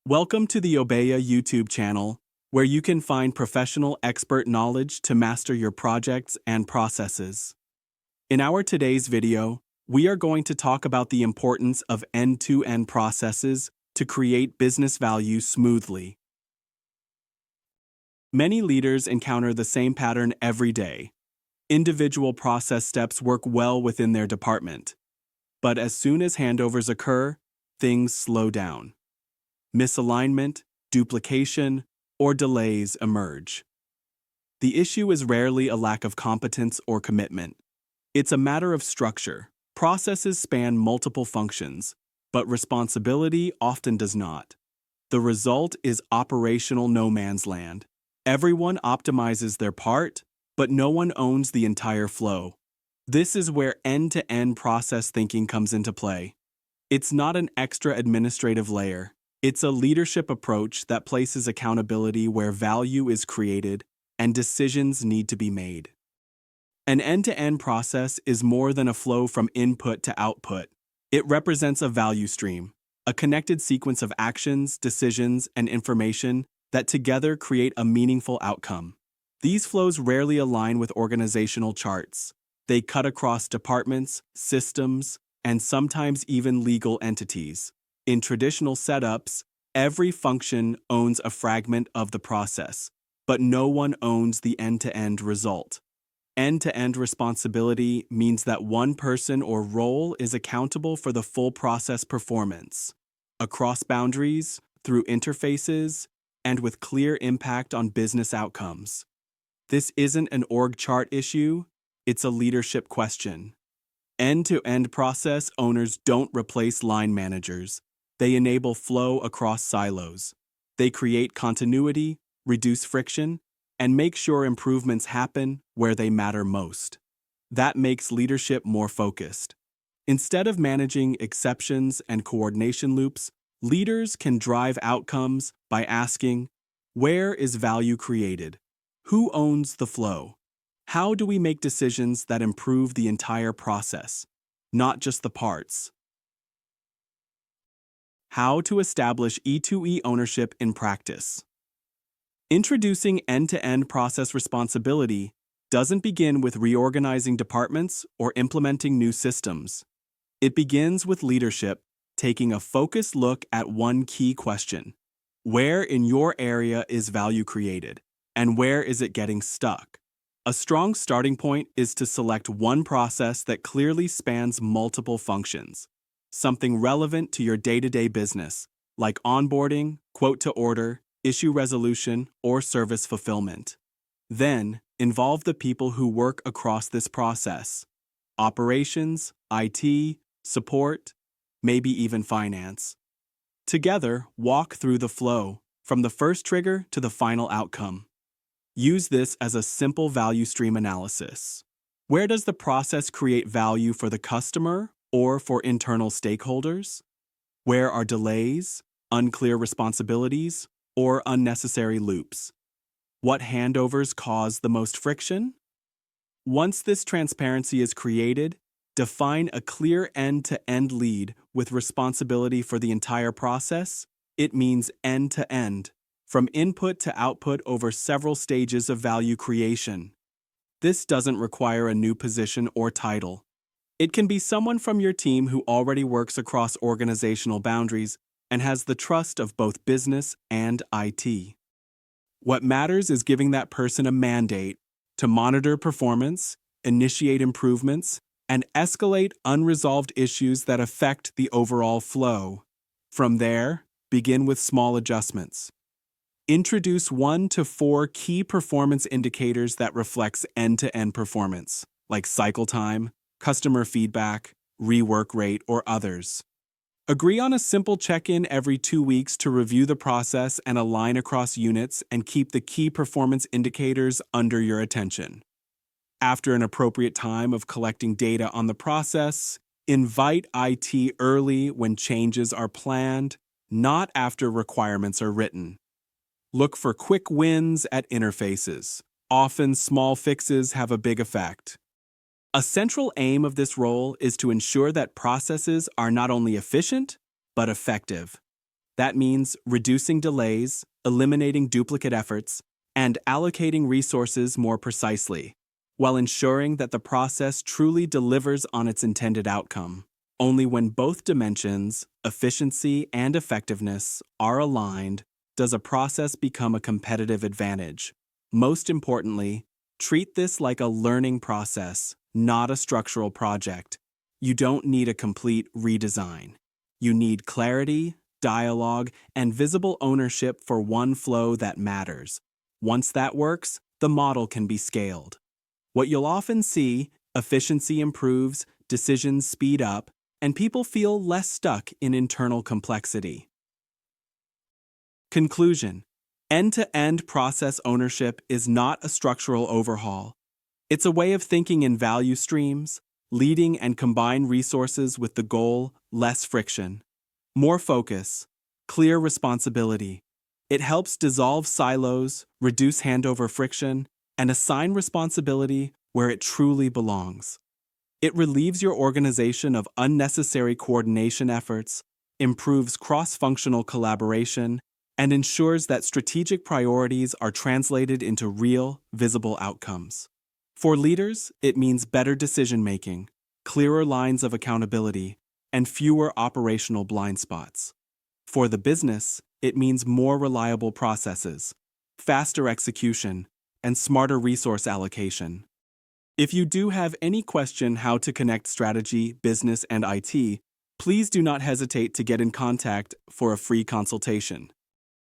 Welcome to the OBEYA YouTube channel, where you can find professional expert knowledge to master your projects and processes. In our today's video, we are going to talk about the importance of end-to-end processes to create business value smoothly. Many leaders encounter the same pattern every day. Individual process steps work well within their department, but as soon as handovers occur, things slow down. Misalignment, duplication, or delays emerge. The issue is rarely a lack of competence or commitment. It's a matter of structure. Processes span multiple functions, but responsibility often does not. The result is operational no man's land. Everyone optimizes their part, but no one owns the entire flow. This is where end-to-end process thinking comes into play. It's not an extra administrative layer. It's a leadership approach that places accountability where value is created and decisions need to be made. An end-to-end process is more than a flow from input to output. It represents a value stream, a connected sequence of actions, decisions, and information that together create a meaningful outcome. These flows rarely align with organizational charts. They cut across departments, systems, and sometimes even legal entities. In traditional setups, every function owns a fragment of the process, but no one owns the end-to-end result. End-to-end responsibility means that one person or role is accountable for the full process performance, across boundaries, through interfaces, and with clear impact on business outcomes. This isn't an org chart issue, it's a leadership question. End-to-end process owners don't replace line managers. They enable flow across silos. They create continuity, reduce friction, and make sure improvements happen where they matter most. That makes leadership more focused. Instead of managing exceptions and coordination loops, leaders can drive outcomes by asking, where is value created? Who owns the flow? How do we make decisions that improve the entire process, not just the parts? How to establish E2E ownership in practice. Introducing end-to-end process responsibility doesn't begin with reorganizing departments or implementing new systems. It begins with leadership taking a focused look at one key question. Where in your area is value created, and where is it getting stuck? A strong starting point is to select one process that clearly spans multiple functions. Something relevant to your day-to-day business, like onboarding, quote-to-order, issue resolution, or service fulfillment. Then, involve the people who work across this process. Operations, IT, support, maybe even finance. Together, walk through the flow, from the first trigger to the final outcome. Use this as a simple value stream analysis. Where does the process create value for the customer or for internal stakeholders? Where are delays, unclear responsibilities, or unnecessary loops? What handovers cause the most friction? Once this transparency is created, define a clear end-to-end lead with responsibility for the entire process. It means end-to-end, from input to output over several stages of value creation. This doesn't require a new position or title. It can be someone from your team who already works across organizational boundaries and has the trust of both business and IT. What matters is giving that person a mandate to monitor performance, initiate improvements, and escalate unresolved issues that affect the overall flow. From there, begin with small adjustments. Introduce 1 to 4 key performance indicators that reflects end-to-end performance, like cycle time, customer feedback, rework rate, or others. Agree on a simple check-in every 2 weeks to review the process and align across units and keep the key performance indicators under your attention. After an appropriate time of collecting data on the process, invite IT early when changes are planned, not after requirements are written. Look for quick wins at interfaces. Often small fixes have a big effect. A central aim of this role is to ensure that processes are not only efficient, but effective. That means reducing delays, eliminating duplicate efforts, and allocating resources more precisely, while ensuring that the process truly delivers on its intended outcome. Only when both dimensions, efficiency and effectiveness, are aligned does a process become a competitive advantage. Most importantly, treat this like a learning process, not a structural project. You don't need a complete redesign. You need clarity, dialogue, and visible ownership for one flow that matters. Once that works, the model can be scaled. What you'll often see, efficiency improves, decisions speed up, and people feel less stuck in internal complexity. Conclusion: end-to-end process ownership is not a structural overhaul. It's a way of thinking in value streams, leading and combine resources with the goal, less friction. More focus, clear responsibility. It helps dissolve silos, reduce handover friction, and assign responsibility where it truly belongs. It relieves your organization of unnecessary coordination efforts, improves cross-functional collaboration, and ensures that strategic priorities are translated into real, visible outcomes. For leaders, it means better decision-making, clearer lines of accountability, and fewer operational blind spots. For the business, it means more reliable processes, faster execution, and smarter resource allocation. If you do have any question how to connect strategy, business, and IT, please do not hesitate to get in contact for a free consultation.